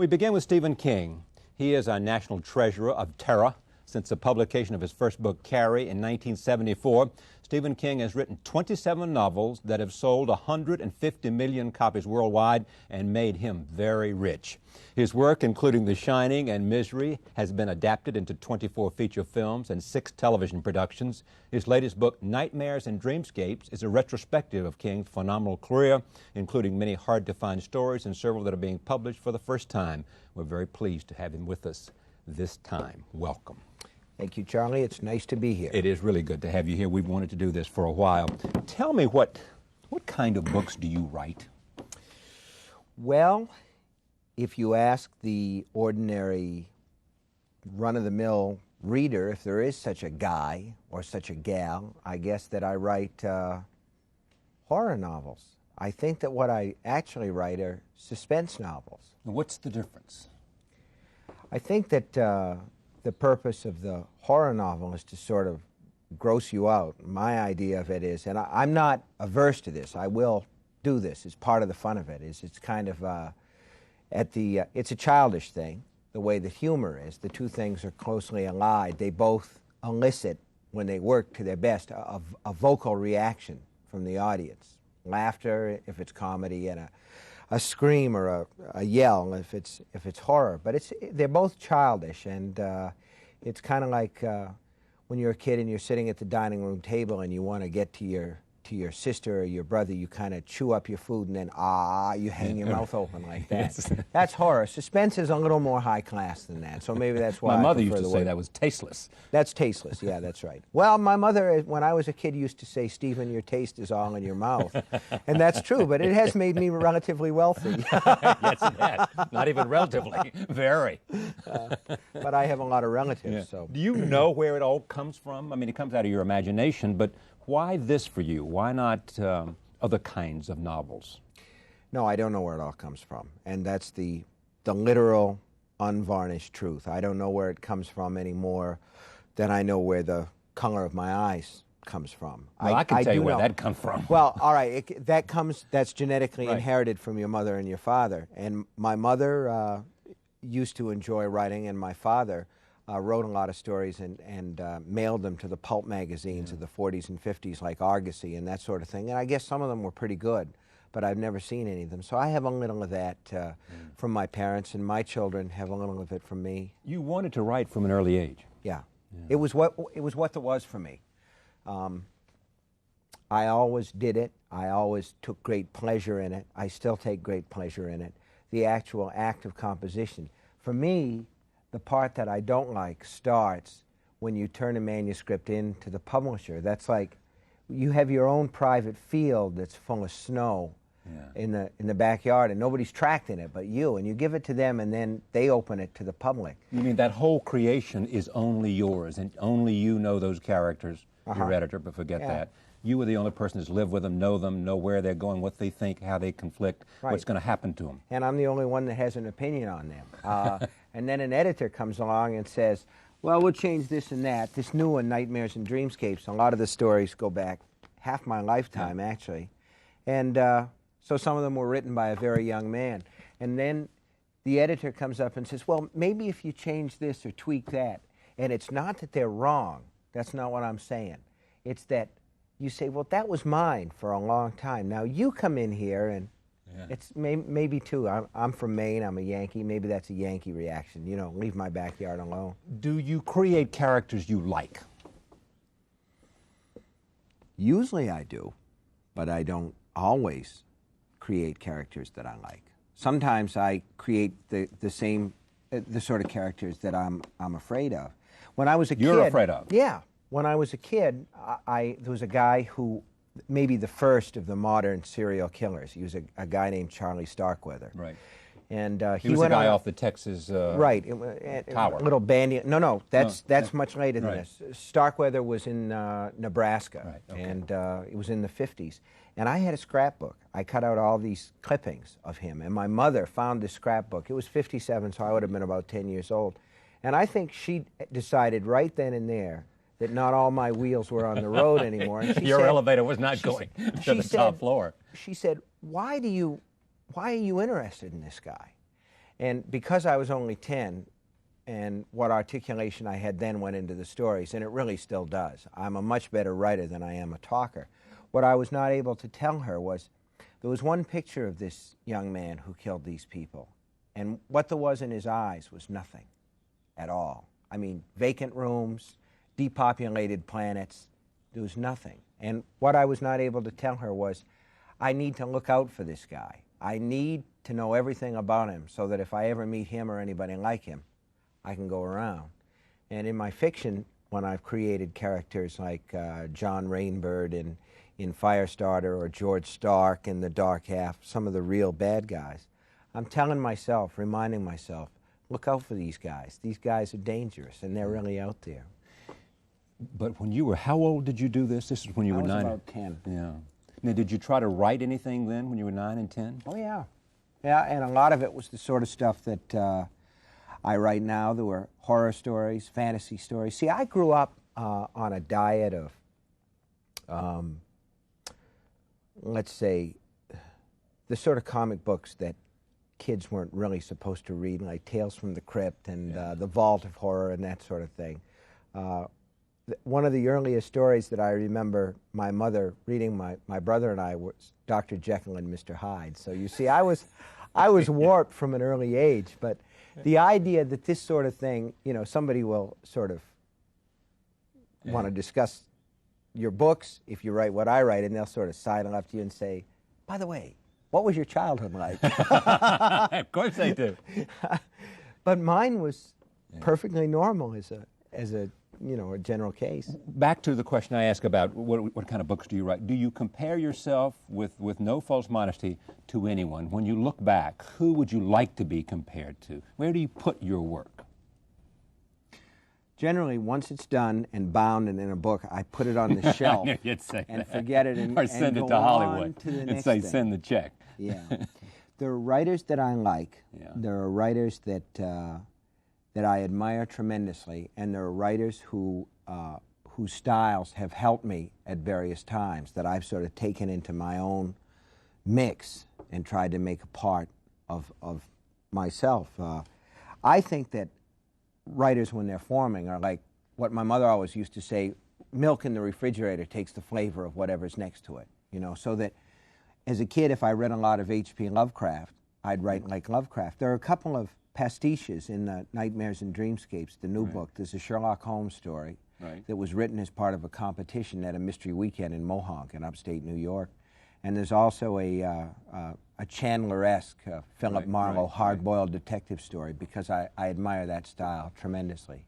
We begin with Stephen King. He is a national treasurer of terror. Since the publication of his first book, Carrie, in 1974, Stephen King has written 27 novels that have sold 150 million copies worldwide and made him very rich. His work, including The Shining and Misery, has been adapted into 24 feature films and 6 television productions. His latest book, Nightmares and Dreamscapes, is a retrospective of King's phenomenal career, including many hard-to-find stories and several that are being published for the first time. We're very pleased to have him with us this time. Welcome. Thank you, Charlie. It's nice to be here. It is really good to have you here. We've wanted to do this for a while. Tell me, what kind of books do you write? Well, if you ask the ordinary run-of-the-mill reader, if there is such a guy or such a gal, I guess that I write horror novels. I think that what I actually write are suspense novels. What's the difference? I think that the purpose of the horror novel is to sort of gross you out. My idea of it is, and I'm not averse to this, I will do this, it's part of the fun of it, is it's kind of it's a childish thing, the way that humor is. The two things are closely allied. They both elicit, when they work to their best, a vocal reaction from the audience. Laughter if it's comedy, and a scream or a yell if it's horror. But they're both childish, and it's kind of like when you're a kid and you're sitting at the dining room table and you want to get to your sister or your brother, you kind of chew up your food and then you hang your mouth open like that. Yes. That's horror. Suspense is a little more high class than that, so maybe that's why My mother I used prefer to the say word. that was tasteless. That's tasteless, yeah, that's right. Well, my mother, when I was a kid, used to say, "Stephen, your taste is all in your mouth." And that's true, but it has made me relatively wealthy. Yes, it has. Not even relatively. Very. But I have a lot of relatives, Yeah. so. Do you know where it all comes from? I mean, it comes out of your imagination, but why this for you? Why not other kinds of novels? No, I don't know where it all comes from, and that's the literal, unvarnished truth. I don't know where it comes from any more than I know where the color of my eyes comes from. Well, I can tell you do where know. that comes from. Well, all right, that's genetically Right. inherited from your mother and your father. And my mother used to enjoy writing, and my father wrote a lot of stories and mailed them to the pulp magazines of the 40s and 50s, like Argosy and that sort of thing. And I guess some of them were pretty good, but I've never seen any of them. So I have a little of that from my parents, and my children have a little of it from me. You wanted to write from an early age. Yeah. It was what it was for me. I always did it. I always took great pleasure in it. I still take great pleasure in it. The actual act of composition. For me, the part that I don't like starts when you turn a manuscript in to the publisher. That's like you have your own private field that's full of snow in the backyard, and nobody's tracked in it but you, and you give it to them, and then they open it to the public. You mean that whole creation is only yours, and only you know those characters, your editor, but forget that. You are the only person that's lived with them, know where they're going, what they think, how they conflict, what's going to happen to them. And I'm the only one that has an opinion on them. And then an editor comes along and says, well, we'll change this and that. This new one, Nightmares and Dreamscapes, a lot of the stories go back half my lifetime, actually. And so some of them were written by a very young man. And then the editor comes up and says, well, maybe if you change this or tweak that. And it's not that they're wrong. That's not what I'm saying. It's that you say, well, that was mine for a long time. Now you come in here and it's maybe too. I'm from Maine. I'm a Yankee. Maybe that's a Yankee reaction. You know, leave my backyard alone. Do you create characters you like? Usually I do, but I don't always create characters that I like. Sometimes I create the sort of characters that I'm afraid of. When I was a kid, You're afraid of? Yeah. When I was a kid, there was a guy who, maybe the first of the modern serial killers. He was a guy named Charlie Starkweather. Right. And he was the guy off the Texas right, tower. Little bandy. No, that's much later than this. Starkweather was in Nebraska, and it was in the 50s. And I had a scrapbook. I cut out all these clippings of him, and my mother found this scrapbook. It was 57, so I would have been about 10 years old. And I think she decided right then and there that not all my wheels were on the road anymore. And Your elevator was not going to the top floor. She said, why are you interested in this guy? And because I was only 10, and what articulation I had then went into the stories, and it really still does. I'm a much better writer than I am a talker. What I was not able to tell her was there was one picture of this young man who killed these people, and what there was in his eyes was nothing at all. I mean, vacant rooms, depopulated planets, there was nothing. And what I was not able to tell her was, I need to look out for this guy. I need to know everything about him so that if I ever meet him or anybody like him, I can go around. And in my fiction, when I've created characters like John Rainbird in Firestarter or George Stark in The Dark Half, some of the real bad guys, I'm telling myself, reminding myself, look out for these guys. These guys are dangerous, and they're really out there. But when you were, how old did you do this? This is when you were 9? I was about 10. Yeah. Now, did you try to write anything then when you were 9 and 10? Oh, yeah. Yeah, and a lot of it was the sort of stuff that I write now. There were horror stories, fantasy stories. See, I grew up on a diet of, let's say, the sort of comic books that kids weren't really supposed to read, like Tales from the Crypt and The Vault of Horror and that sort of thing. One of the earliest stories that I remember my mother reading my brother and I was Dr. Jekyll and Mr. Hyde. So you see, I was warped from an early age, but the idea that this sort of thing, you know, somebody will sort of want to discuss your books if you write what I write, and they'll sort of sidle up to you and say, by the way, what was your childhood like? Of course they do. But mine was perfectly normal as a you know, a general case. Back to the question I asked about what kind of books do you write? Do you compare yourself with no false modesty to anyone? When you look back, who would you like to be compared to? Where do you put your work? Generally, once it's done and bound and in a book, I put it on the shelf and forget it and, or send and it go to Hollywood on to the and next say, thing. send the check. Yeah. There are writers that I like. Yeah. There are writers that I admire tremendously, and there are writers whose styles have helped me at various times that I've sort of taken into my own mix and tried to make a part of myself. I think that writers, when they're forming, are like what my mother always used to say, milk in the refrigerator takes the flavor of whatever's next to it, you know, so that as a kid, if I read a lot of H.P. Lovecraft, I'd write like Lovecraft. There are a couple of pastiches in Nightmares and Dreamscapes, the new book. There's a Sherlock Holmes story that was written as part of a competition at a mystery weekend in Mohonk in upstate New York. And there's also a Chandler-esque Philip Marlowe hard-boiled detective story because I admire that style tremendously.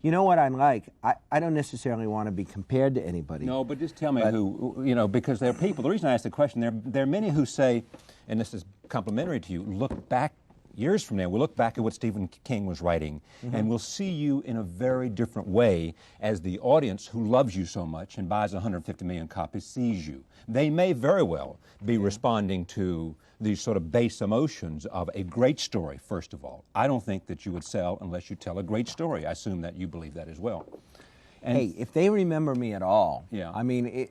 You know what I'm like? I don't necessarily want to be compared to anybody. No, but just tell me who, you know, because there are people, the reason I ask the question, there are many who say, and this is complimentary to you, look back years from now, we'll look back at what Stephen King was writing, and we'll see you in a very different way as the audience who loves you so much and buys 150 million copies sees you. They may very well be responding to these sort of base emotions of a great story, first of all. I don't think that you would sell unless you tell a great story. I assume that you believe that as well. And hey, if they remember me at all, Yeah. I mean,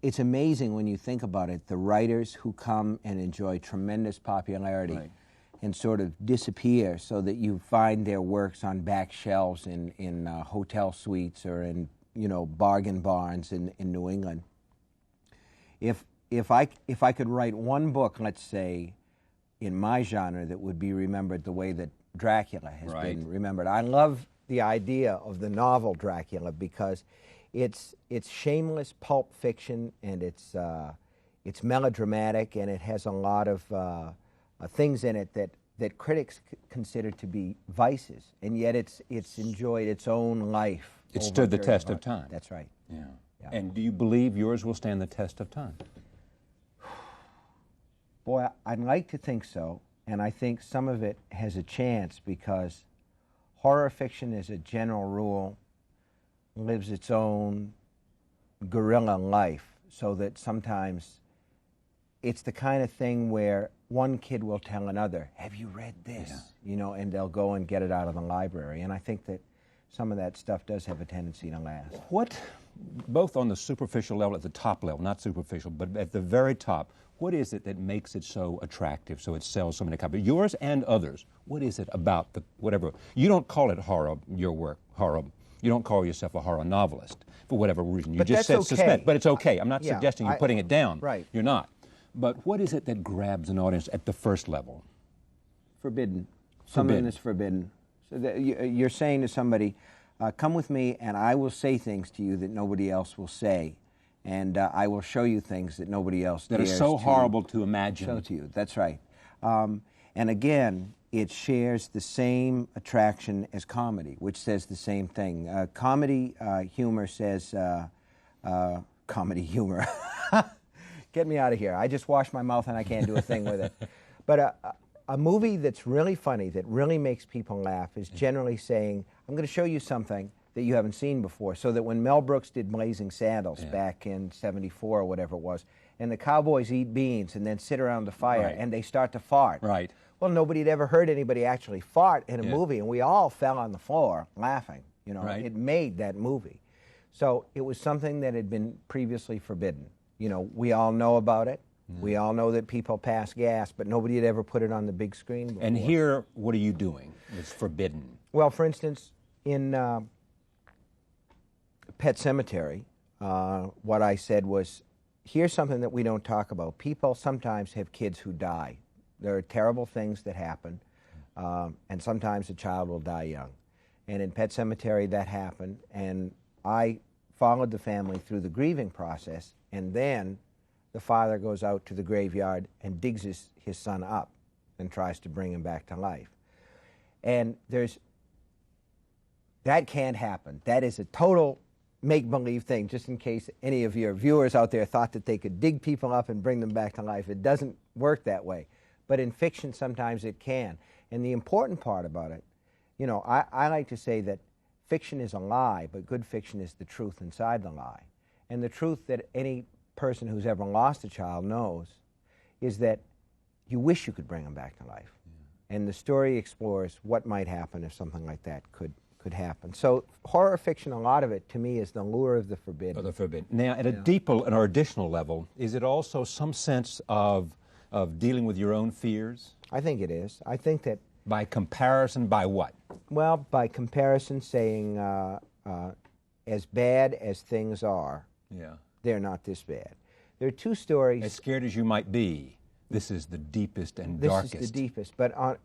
it's amazing when you think about it, the writers who come and enjoy tremendous popularity and sort of disappear so that you find their works on back shelves in hotel suites or in, you know, bargain barns in New England. If I could write one book, let's say, in my genre that would be remembered the way that Dracula has been remembered, I love the idea of the novel Dracula because it's shameless pulp fiction, and it's melodramatic, and it has a lot of things in it that critics consider to be vices, and yet it's enjoyed its own life. it stood the test of time. That's right. Yeah. Yeah. And do you believe yours will stand the test of time? Boy, I'd like to think so, and I think some of it has a chance because horror fiction, as a general rule, lives its own guerrilla life, so that sometimes it's the kind of thing where one kid will tell another, have you read this? You know, and they'll go and get it out of the library. And I think that some of that stuff does have a tendency to last. What, both on the superficial level, at the top level, not superficial, but at the very top, What is it that makes it so attractive, so it sells so many copies? Yours and others. What is it about the whatever? You don't call it horror, your work, horror. You don't call yourself a horror novelist for whatever reason. You But just that's said okay. suspense. But it's okay. I'm not Yeah, suggesting you're putting it down. Right. You're not. But what is it that grabs an audience at the first level? Forbidden. Something Forbidden. that's forbidden. So that you're saying to somebody, come with me and I will say things to you that nobody else will say. And I will show you things that nobody else That are dares so to horrible to imagine. show to you. That's right. And again, it shares the same attraction as comedy, which says the same thing. Comedy humor says, comedy humor. Get me out of here. I just washed my mouth and I can't do a thing with it. But a movie that's really funny, that really makes people laugh, is generally saying, I'm going to show you something that you haven't seen before. So that when Mel Brooks did Blazing Saddles back in '74 or whatever it was, and the cowboys eat beans and then sit around the fire Right. and they start to fart. Right. Well, nobody had ever heard anybody actually fart in a movie, and we all fell on the floor laughing. You know, Right. it made that movie. So it was something that had been previously forbidden. You know, we all know about it. We all know that people pass gas, but nobody had ever put it on the big screen before. And here, what are you doing? It's forbidden. Well, for instance, in Pet Sematary, what I said was, here's something that we don't talk about. People sometimes have kids who die. There are terrible things that happen, and sometimes a child will die young. And in Pet Sematary, that happened, and I followed the family through the grieving process, and then the father goes out to the graveyard and digs his son up and tries to bring him back to life. And that can't happen. That is a total make-believe thing, just in case any of your viewers out there thought that they could dig people up and bring them back to life. It doesn't work that way. But in fiction, sometimes it can. And the important part about it, you know, I like to say that fiction is a lie, but good fiction is the truth inside the lie. And the truth that any person who's ever lost a child knows is that you wish you could bring them back to life. And the story explores what might happen if something like that could happen. So horror fiction, a lot of it, to me, is the lure of the forbidden. Of the forbidden. Now, at a deeper or additional level, is it also some sense of dealing with your own fears? I think it is. I think that... By comparison, by what? Well, by comparison, saying as bad as things are, they're not this bad. There are two stories... As scared as you might be, this is the deepest and darkest. This is the deepest. But on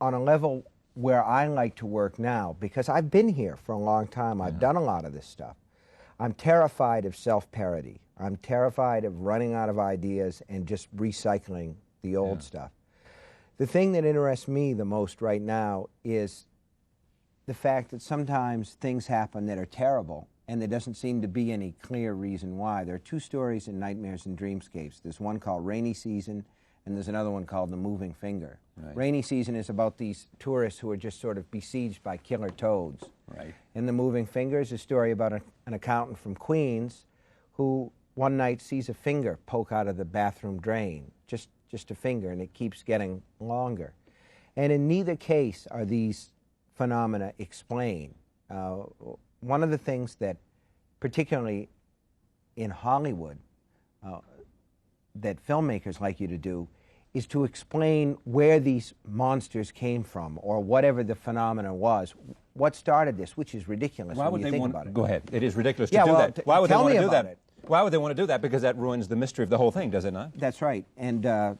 a level where I like to work now, because I've been here for a long time, I've done a lot of this stuff, I'm terrified of self-parody. I'm terrified of running out of ideas and just recycling the old stuff. The thing that interests me the most right now is the fact that sometimes things happen that are terrible, and there doesn't seem to be any clear reason why. There are two stories in Nightmares and Dreamscapes. There's one called Rainy Season, and there's another one called The Moving Finger. Right. Rainy Season is about these tourists who are just sort of besieged by killer toads. Right. And The Moving Finger is a story about an accountant from Queens who one night sees a finger poke out of the bathroom drain, just a finger, and it keeps getting longer. And in neither case are these phenomena explained. One of the things that, particularly in Hollywood, that filmmakers like you to do is to explain where these monsters came from, or whatever the phenomena was. What started this, which is ridiculous Why when would you they think want about it. Go ahead. It is ridiculous Yeah, to do well, that. Why would they tell want me to do about that? it. Why would they want to do that? Because that ruins the mystery of the whole thing, does it not? That's right. And the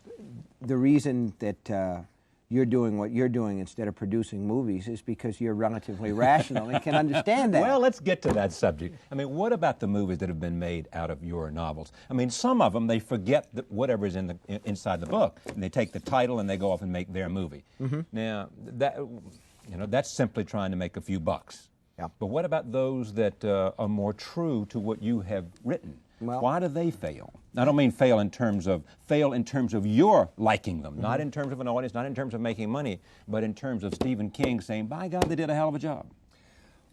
reason that you're doing what you're doing instead of producing movies is because you're relatively rational and can understand that. Well, let's get to that subject. I mean, what about the movies that have been made out of your novels? I mean, some of them, they forget that whatever's inside the book, and they take the title and they go off and make their movie. Now, that's simply trying to make a few bucks. Yeah. But what about those that are more true to what you have written? Well, why do they fail? I don't mean fail in terms of your liking them, not in terms of an audience, not in terms of making money, but in terms of Stephen King saying, by God, they did a hell of a job.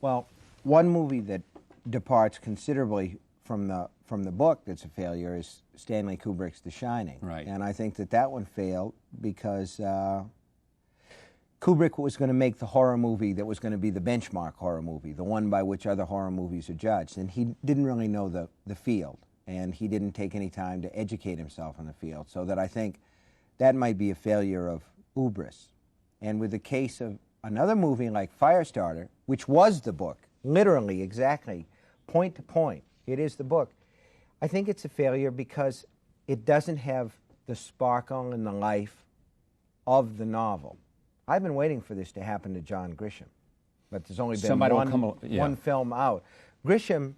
Well, one movie that departs considerably from the book that's a failure is Stanley Kubrick's The Shining. Right. And I think that one failed because Kubrick was going to make the horror movie that was going to be the benchmark horror movie, the one by which other horror movies are judged. And he didn't really know the field. and he didn't take any time to educate himself in the field. So that I think that might be a failure of hubris. And with the case of another movie like Firestarter, which was the book, literally, exactly, point to point, it is the book, I think it's a failure because it doesn't have the sparkle and the life of the novel. I've been waiting for this to happen to John Grisham, but there's only been one film out. Grisham,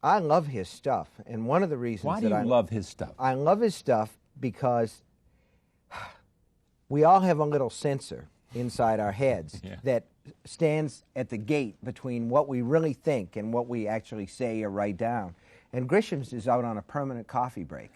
I love his stuff, and one of the reasons Why do you love his stuff? I love his stuff because we all have a little censor inside our heads that stands at the gate between what we really think and what we actually say or write down. And Grisham's is out on a permanent coffee break.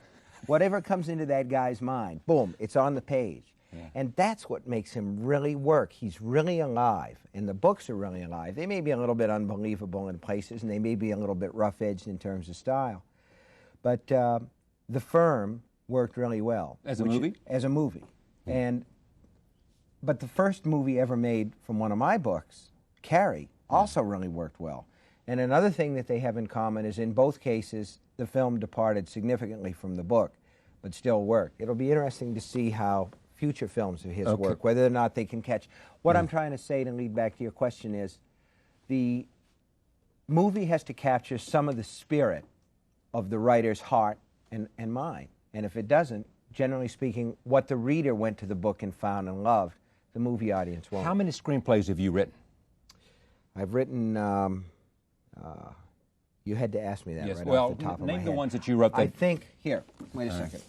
Whatever comes into that guy's mind, boom, it's on the page. Yeah. And that's what makes him really work. He's really alive, and the books are really alive. They may be a little bit unbelievable in places, and they may be a little bit rough-edged in terms of style. But The Firm worked really well. As a movie? As a movie. But the first movie ever made from one of my books, Carrie, also really worked well. And another thing that they have in common is in both cases, the film departed significantly from the book, but still worked. It'll be interesting to see how future films of his work, whether or not they can catch. What I'm trying to say, to lead back to your question, is the movie has to capture some of the spirit of the writer's heart and mind. And if it doesn't, generally speaking, what the reader went to the book and found and loved, the movie audience won't. How many screenplays have you written? I've written, you had to ask me that right off the top of my head. Name the ones that you wrote. I think, here, wait a second.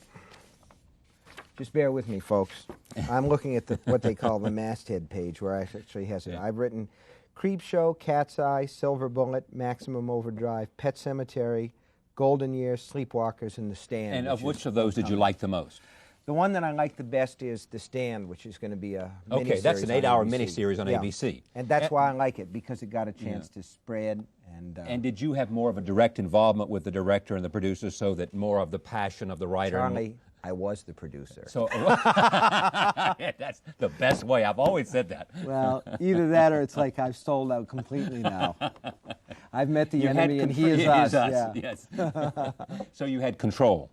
Just bear with me, folks. I'm looking at what they call the masthead page, where I actually has it. I've written Creepshow, Cat's Eye, Silver Bullet, Maximum Overdrive, Pet Sematary, Golden Years, Sleepwalkers, and The Stand. And of which of those did you like the most? The one that I like the best is The Stand, which is going to be a miniseries. Okay, that's an 8-hour miniseries on ABC. And that's why I like it, because it got a chance to spread. And did you have more of a direct involvement with the director and the producer, so that more of the passion of the writer? Charlie, I was the producer. So that's the best way. I've always said that. Well, either that or it's like I've sold out completely now. I've met the enemy and he is us. Yeah. Yes. So you had control.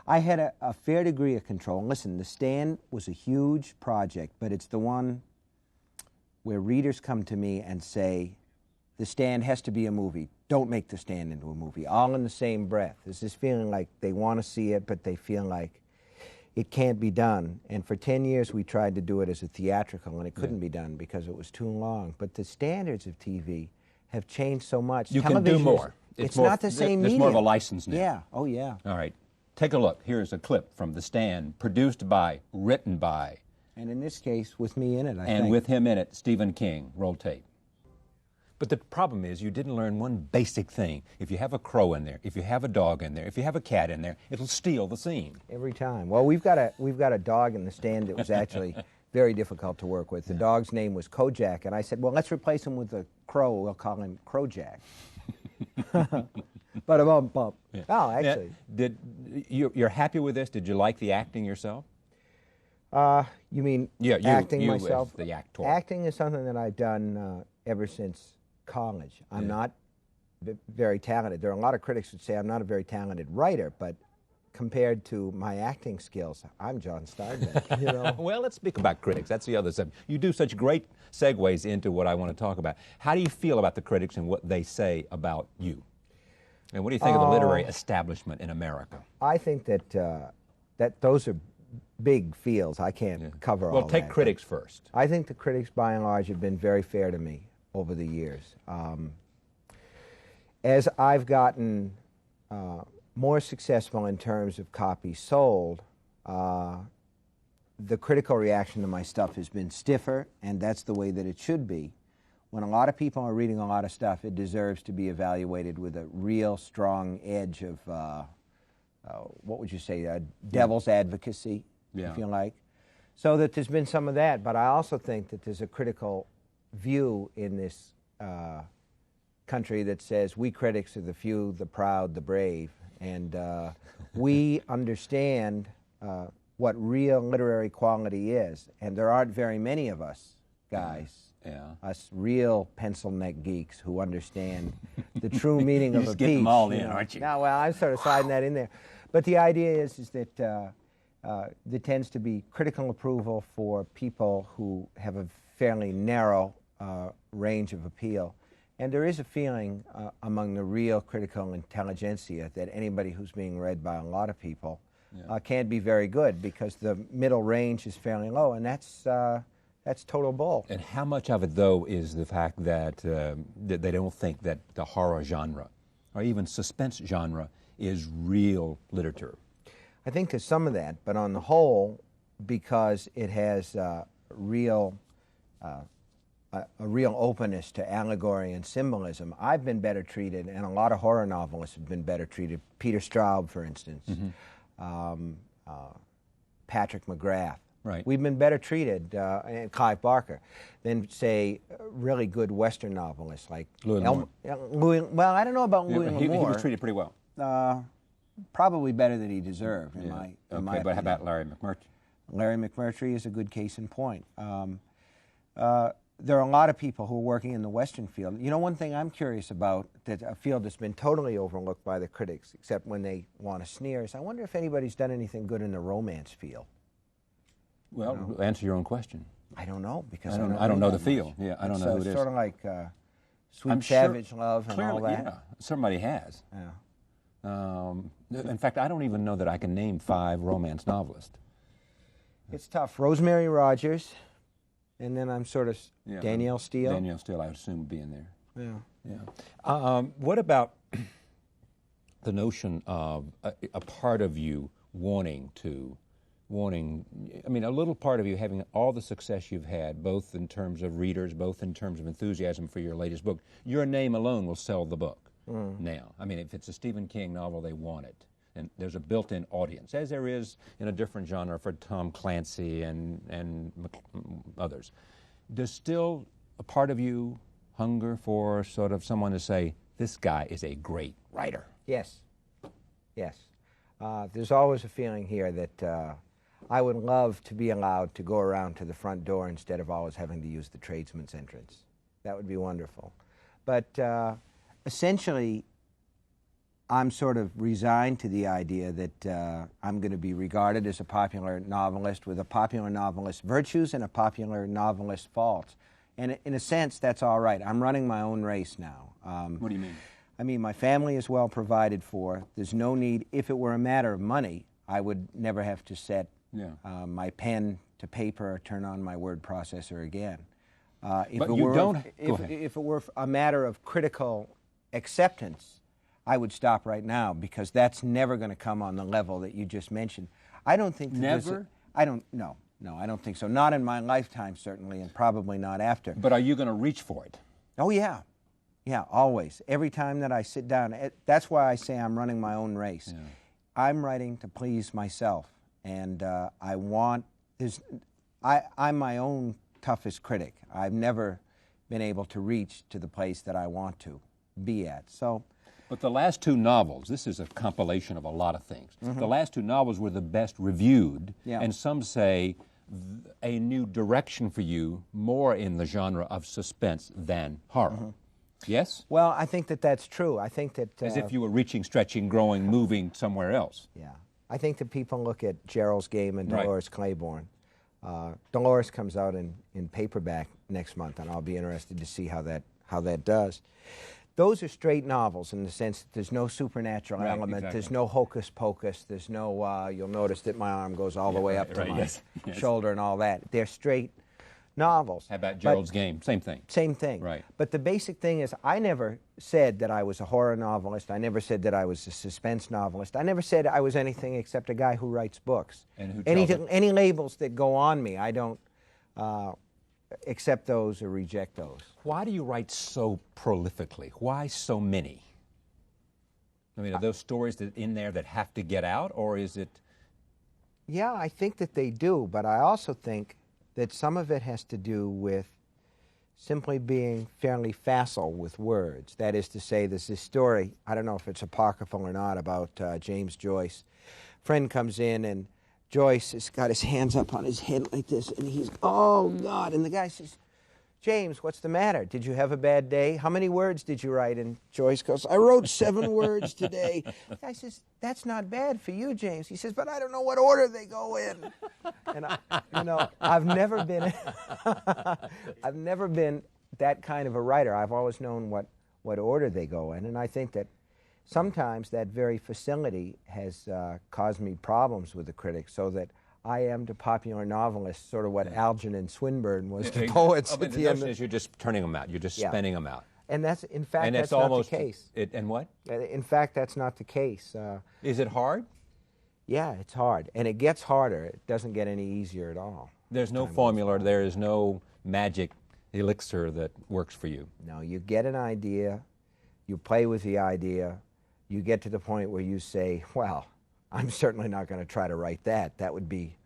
I had a fair degree of control. And listen, The Stand was a huge project, but it's the one where readers come to me and say, The Stand has to be a movie. Don't make The Stand into a movie. All in the same breath. There's this feeling like they want to see it, but they feel like it can't be done. And for 10 years we tried to do it as a theatrical, and it couldn't be done because it was too long. But the standards of TV have changed so much. You can do more. It's not the same medium. There's more of a license now. Yeah. Oh, yeah. All right. Take a look. Here's a clip from The Stand, produced by, written by. And in this case, with me in it, I think. And with him in it, Stephen King. Roll tape. But the problem is you didn't learn one basic thing. If you have a crow in there, if you have a dog in there, if you have a cat in there, it'll steal the scene. Every time. Well, we've got a dog in The Stand that was actually very difficult to work with. The dog's name was Kojak, and I said, well, let's replace him with a crow. We'll call him Crowjack. Ba-da-bum-bum. Yeah. Oh, actually. You're happy with this? Did you like the acting yourself? You mean acting myself? As the actor. Acting is something that I've done ever since college. I'm not very talented. There are a lot of critics who say I'm not a very talented writer, but compared to my acting skills, I'm John Steinbeck. You know? Well, let's speak about critics. That's the other subject. You do such great segues into what I want to talk about. How do you feel about the critics and what they say about you? And what do you think of the literary establishment in America? I think that that those are big fields. I can't cover all that. Well, take critics first. I think the critics, by and large, have been very fair to me over the years. As I've gotten more successful in terms of copies sold, the critical reaction to my stuff has been stiffer, and that's the way that it should be. When a lot of people are reading a lot of stuff, it deserves to be evaluated with a real strong edge of, what would you say, devil's advocacy, if you like. So that there's been some of that, but I also think that there's a critical view in this country that says we critics are the few, the proud, the brave, and we understand what real literary quality is, and there aren't very many of us guys. Yeah. Us real pencil neck geeks who understand the true meaning of a just piece. get them all in, aren't you? No, well, I'm sort of sliding that in there. But the idea is that there tends to be critical approval for people who have a fairly narrow range of appeal. And there is a feeling among the real critical intelligentsia that anybody who's being read by a lot of people can't be very good, because the middle range is fairly low, and that's total bull. And how much of it, though, is the fact that they don't think that the horror genre or even suspense genre is real literature? I think there's some of that, but on the whole, because it has a real openness to allegory and symbolism, I've been better treated, and a lot of horror novelists have been better treated. Peter Straub, for instance, Patrick McGrath. Right. We've been better treated, and Clive Barker, than, say, really good Western novelists like Louis L'Amour. Well, I don't know about Louis He L'Amour. was treated pretty well. Probably better than he deserved, in my But how opinion. about Larry McMurtry? Larry McMurtry is a good case in point. There are a lot of people who are working in the Western field. You know, one thing I'm curious about, that a field that's been totally overlooked by the critics, except when they want to sneer, is I wonder if anybody's done anything good in the romance field. Well, answer your own question. I don't know, because I don't know the that field. much. Yeah, I don't It's, know who it is. Sort of like Sweet I'm sure- Savage Love and all Clearly, that. yeah, somebody has. Yeah. In fact, I don't even know that I can name 5 romance novelists. It's tough. Rosemary Rogers, and then I'm sort of Danielle Steele. Danielle Steele, I would assume, would be in there. Yeah. Yeah. What about the notion of a part of you wanting, I mean, a little part of you having all the success you've had, both in terms of readers, both in terms of enthusiasm for your latest book? Your name alone will sell the book now. I mean, if it's a Stephen King novel, they want it. And there's a built-in audience, as there is in a different genre for Tom Clancy and others. Does still a part of you hunger for sort of someone to say, this guy is a great writer? Yes. Yes. There's always a feeling here that I would love to be allowed to go around to the front door instead of always having to use the tradesman's entrance. That would be wonderful. But essentially, I'm sort of resigned to the idea that I'm going to be regarded as a popular novelist with a popular novelist's virtues and a popular novelist's faults. And in a sense, that's all right. I'm running my own race now. What do you mean? I mean, my family is well provided for. There's no need. If it were a matter of money, I would never have to set my pen to paper or turn on my word processor again. If it were a matter of critical acceptance, I would stop right now, because that's never going to come on the level that you just mentioned. I don't think that Never? I don't think so. Not in my lifetime, certainly, and probably not after. But are you going to reach for it? Oh, yeah. Yeah, always. Every time that I sit down. That's why I say I'm running my own race. Yeah. I'm writing to please myself, and I'm my own toughest critic. I've never been able to reach to the place that I want to be at. So. But the last 2 novels, this is a compilation of a lot of things. The last 2 novels were the best reviewed, and some say a new direction for you, more in the genre of suspense than horror. Yes? Well, I think that that's true. I think that... As if you were reaching, stretching, growing, moving somewhere else. Yeah. I think that people look at Gerald's Game and Dolores Claiborne. Dolores comes out in paperback next month, and I'll be interested to see how that does. Those are straight novels in the sense that there's no supernatural element, exactly. There's no hocus pocus, there's no, you'll notice that my arm goes all the way up to my shoulder and all that. They're straight novels. How about Gerald's Game? Same thing. Same thing. Right. But the basic thing is, I never said that I was a horror novelist. I never said that I was a suspense novelist. I never said I was anything except a guy who writes books. And who tells it. Any labels that go on me, I don't accept those or reject those. Why do you write so prolifically? Why so many? I mean, are those stories in there that have to get out, or is it... Yeah, I think that they do, but I also think that some of it has to do with simply being fairly facile with words. That is to say, there's this story, I don't know if it's apocryphal or not, about James Joyce. Friend comes in, and Joyce has got his hands up on his head like this, and he's, oh, God. And the guy says, James, what's the matter? Did you have a bad day? How many words did you write? And Joyce goes, I wrote 7 words today. The guy says, that's not bad for you, James. He says, but I don't know what order they go in. And I've never been, I've never been that kind of a writer. I've always known what order they go in. And I think that sometimes that very facility has caused me problems with the critics, so that I am to popular novelists sort of what Algernon Swinburne was to poets. But the notion is you're just turning them out. You're just spinning them out. And that's, in fact, And that's it's almost not the case. And what? In fact, that's not the case. Is it hard? Yeah, it's hard. And it gets harder. It doesn't get any easier at all. There's no formula. There is no magic elixir that works for you. No, you get an idea, you play with the idea, you get to the point where you say, well, I'm certainly not going to try to write that. That would be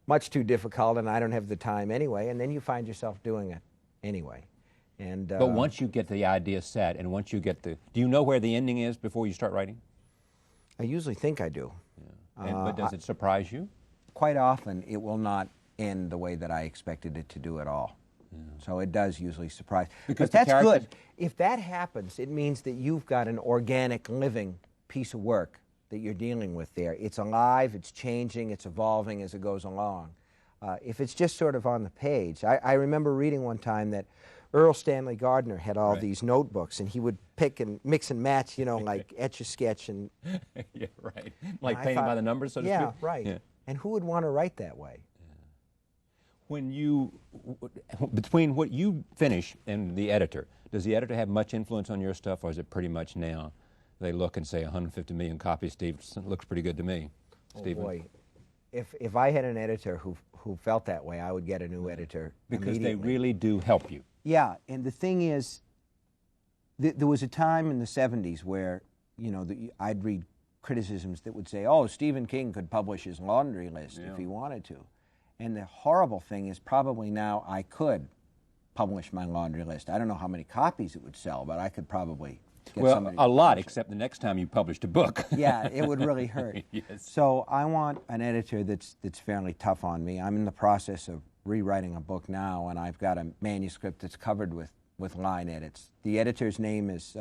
much too difficult, and I don't have the time anyway. And then you find yourself doing it anyway. And But once you get the idea set, and once you get the... Do you know where the ending is before you start writing? I usually think I do. But does it surprise you? Quite often, it will not end the way that I expected it to do at all. So it does usually surprise. Because But the that's good. characters- If that happens, it means that you've got an organic, living piece of work that you're dealing with there. It's alive, it's changing, it's evolving as it goes along. If it's just sort of on the page, I remember reading one time that Earl Stanley Gardner had all these notebooks, and he would pick and mix and match, like Etch-a-Sketch and... Yeah, right. Like I painting by thought, the numbers, so to yeah, speak? right. Yeah. And who would want to write that way? When you... Between what you finish and the editor, does the editor have much influence on your stuff, or is it pretty much now they look and say 150 million copies, Steve, looks pretty good to me? Stephen? Oh boy. If I had an editor who felt that way, I would get a new editor Because they immediately. really do help you. Yeah, and the thing is, there was a time in the 70s where, I'd read criticisms that would say, oh, Stephen King could publish his laundry list if he wanted to. And the horrible thing is probably now I could publish my laundry list. I don't know how many copies it would sell, but I could probably get Well, somebody a to lot, publish it. except the next time you published a book. Yeah, it would really hurt. Yes. So I want an editor that's fairly tough on me. I'm in the process of rewriting a book now, and I've got a manuscript that's covered with line edits. The editor's name is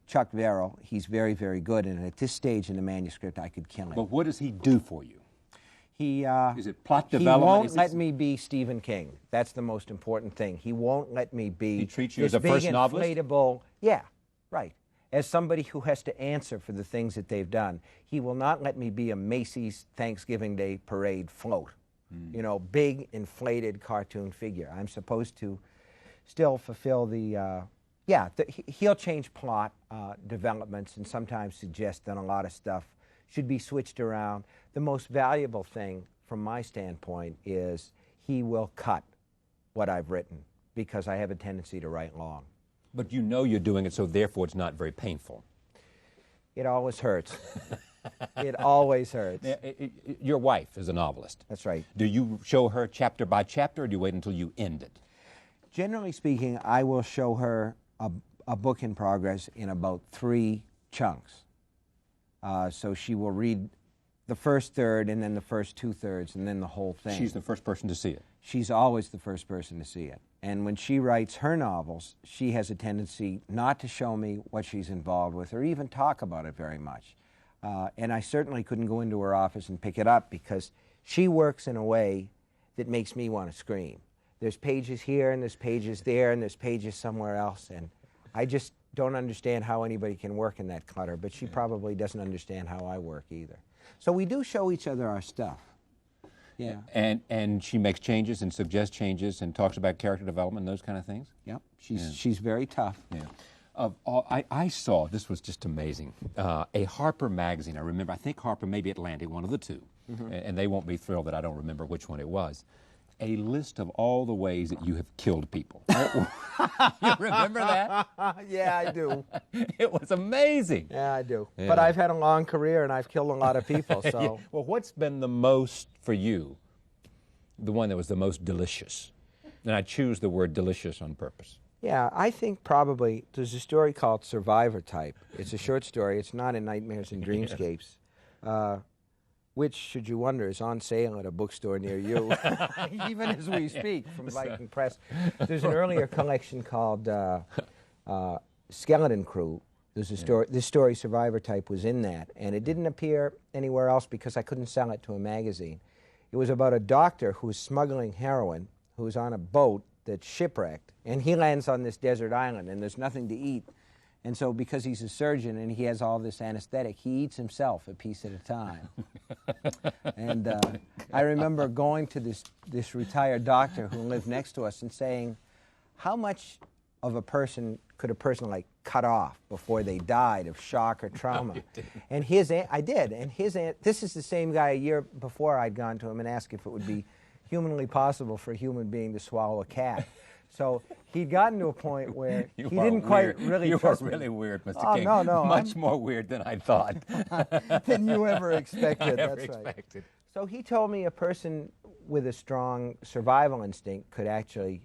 Chuck Verrill. He's very, very good, and at this stage in the manuscript, I could kill him. But what does he do for you? He Is it plot He development? won't Is it- let me be Stephen King. That's the most important thing. He won't let me be He treats you this as a big first novelist? inflatable, yeah, right. As somebody who has to answer for the things that they've done. He will not let me be a Macy's Thanksgiving Day parade float. Big inflated cartoon figure. I'm supposed to still fulfill the, he'll change plot developments and sometimes suggest that a lot of stuff should be switched around. The most valuable thing from my standpoint is he will cut what I've written because I have a tendency to write long. But you know you're doing it, so therefore it's not very painful. It always hurts. It always hurts. Your wife is a novelist. That's right. Do you show her chapter by chapter, or do you wait until you end it? Generally speaking, I will show her a book in progress in about 3 chunks. So she will read the first third, and then the first 2/3, and then the whole thing. She's the first person to see it. She's always the first person to see it. And when she writes her novels, she has a tendency not to show me what she's involved with or even talk about it very much. And I certainly couldn't go into her office and pick it up because she works in a way that makes me want to scream. There's pages here, and there's pages there, and there's pages somewhere else, and I just don't understand how anybody can work in that clutter, but she probably doesn't understand how I work either. So we do show each other our stuff. Yeah. And she makes changes and suggests changes and talks about character development and those kind of things? Yep. She's very tough. Yeah. I saw, this was just amazing, a Harper magazine. I remember, I think Harper, maybe Atlantic, one of the two, and they won't be thrilled that I don't remember which one it was, a list of all the ways that you have killed people. You remember that? Yeah, I do. It was amazing. Yeah, I do. Yeah. But I've had a long career, and I've killed a lot of people, so... Yeah. Well, what's been the most, for you, the one that was the most delicious? And I choose the word delicious on purpose. Yeah, I think probably there's a story called Survivor Type. It's a short story. It's not in Nightmares and Dreamscapes. which, should you wonder, is on sale at a bookstore near you, even as we speak, from Viking Press. There's an earlier collection called Skeleton Crew. There's a story. This story, Survivor Type, was in that, and it didn't appear anywhere else because I couldn't sell it to a magazine. It was about a doctor who was smuggling heroin, who was on a boat that's shipwrecked, and he lands on this desert island, and there's nothing to eat. And so because he's a surgeon and he has all this anesthetic, he eats himself a piece at a time. And I remember going to this retired doctor who lived next to us and saying, how much of a person could a person like cut off before they died of shock or trauma? And I did. And this is the same guy a year before I'd gone to him and asked if it would be humanly possible for a human being to swallow a cat. So he'd gotten to a point where he didn't quite really trust me. You were really weird, Mr. Oh, King. no. Much more weird than I thought. Than you ever expected. I ever That's right. expected. So he told me a person with a strong survival instinct could actually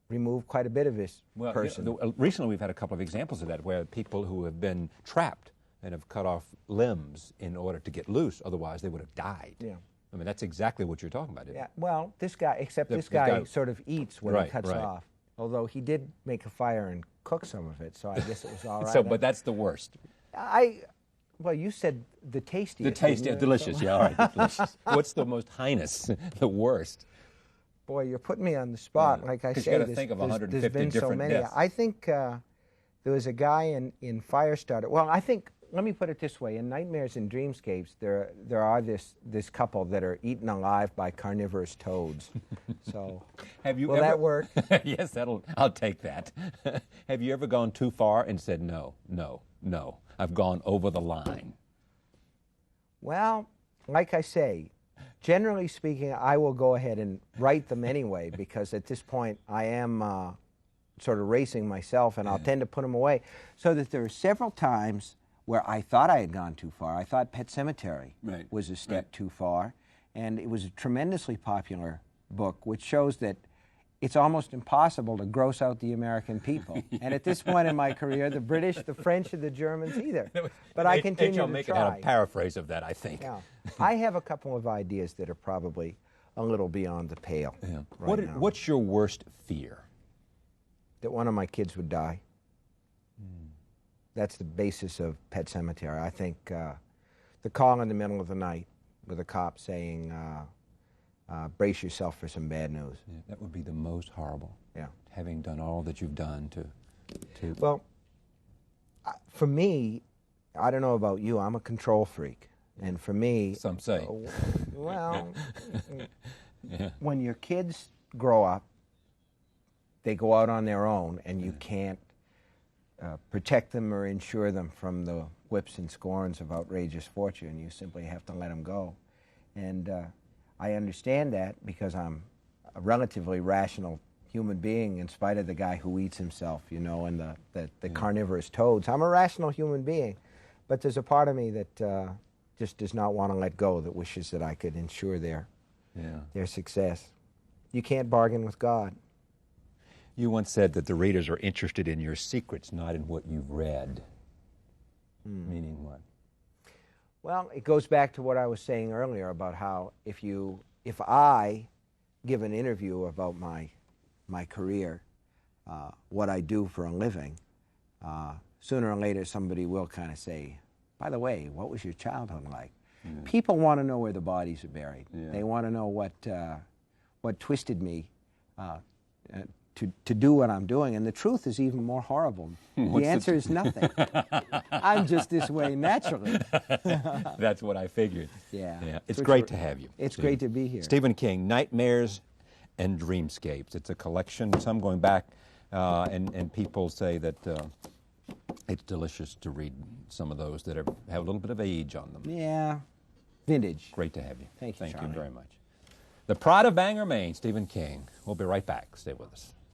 remove quite a bit of this person. Recently we've had a couple of examples of that where people who have been trapped and have cut off limbs in order to get loose, otherwise they would have died. Yeah. I mean, that's exactly what you're talking about. Yeah. Well, this guy, this guy guy sort of eats when Right, he cuts right. off. Although he did make a fire and cook some of it, so I guess it was all right. So, but that's the worst. Well, you said the tastiest. The taste, didn't you? delicious, yeah, all right, delicious. What's the most heinous, the worst? Boy, you're putting me on the spot. Yeah. Like I 'Cause say, you gotta think of there's 150 been so different many. deaths. I think there was a guy in Firestarter. Well, I think, let me put it this way: in Nightmares and Dreamscapes, there are this couple that are eaten alive by carnivorous toads. So, will that work? Yes, I'll take that. Have you ever gone too far and said no? I've gone over the line. Well, like I say, generally speaking, I will go ahead and write them anyway because at this point I am sort of racing myself, and I'll tend to put them away. So that there are several times where I thought I had gone too far. I thought Pet Sematary was a step too far, and it was a tremendously popular book, which shows that it's almost impossible to gross out the American people. And at this point in my career, the British, the French, or the Germans either. But I continue to H.L. try. Mencken had a paraphrase of that, I think. Yeah. I have a couple of ideas that are probably a little beyond the pale. Yeah. Right now. What's your worst fear? That one of my kids would die. That's the basis of Pet Sematary. I think the call in the middle of the night with a cop saying, brace yourself for some bad news. Yeah, that would be the most horrible. Yeah. Having done all that you've done to Well, for me, I don't know about you, I'm a control freak. And for me... Some say. Well, Yeah. when your kids grow up, they go out on their own, and you can't protect them or insure them from the whips and scorns of outrageous fortune. You simply have to let them go. And I understand that because I'm a relatively rational human being in spite of the guy who eats himself, you know, and the carnivorous toads. I'm a rational human being, but there's a part of me that just does not want to let go, that wishes that I could ensure their success. You can't bargain with God. You once said that the readers are interested in your secrets, not in what you've read. Meaning what? Well, it goes back to what I was saying earlier about how if I give an interview about my career, what I do for a living, sooner or later somebody will kind of say, by the way, what was your childhood like? People want to know where the bodies are buried. They want to know what twisted me to do what I'm doing, and the truth is even more horrible. The answer is nothing. I'm just this way naturally. That's what I figured. Yeah. It's great to have you. It's great to be here. Stephen King, Nightmares and Dreamscapes. It's a collection, some going back, and people say that it's delicious to read some of those that have a little bit of age on them. Yeah. Vintage. Great to have you. Thank you, Thank you Charlie. very much. The Pride of Bangor, Maine, Stephen King. We'll be right back. Stay with us.